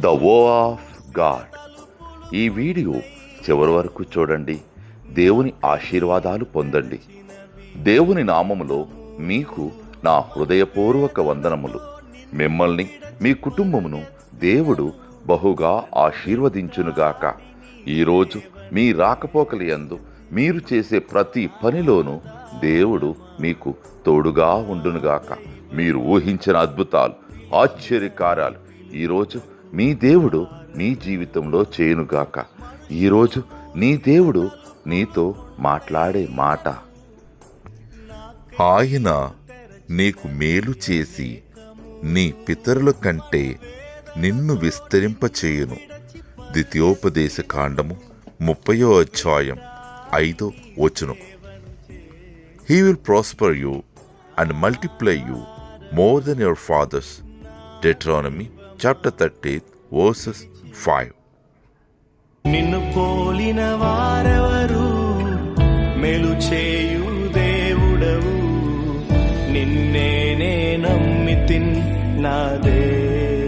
The వో of God. ఈ video చివరి వరకు చూడండి. దేవుని ఆశీర్వాదాలు పొందండి. దేవుని నామములో మీకు నా హృదయపూర్వక వందనములు. మిమ్మల్ని మీ కుటుంబమును దేవుడు బహుగా ఆశీర్వదించునుగాక. ఈరోజు మీ రాకపోకల యందు మీరు చేసే ప్రతి పనిలోనూ దేవుడు మీకు తోడుగా ఉండునుగాక. మీరు ఊహించిన అద్భుతాలు, ఆశ్చర్యకార్యాలు ఈరోజు మీ దేవుడు మీ జీవితంలో చేయునుగాక. ఈరోజు నీ దేవుడు నీతో మాట్లాడే మాట, ఆయన నీకు మేలు చేసి నీ పితరుల కంటే నిన్ను విస్తరింపచేయును. ద్వితీయోపదేశ కాండము 30వ అధ్యాయం 5వ వచనం. He will prosper you and multiply you more than your fathers. Deuteronomy chapter 30 verses 5. నిన్ను పోలిన వారెవరు? మేలు చేయు దేవుడవు, నిన్నే నే నమ్మితిన్ నా దేవా.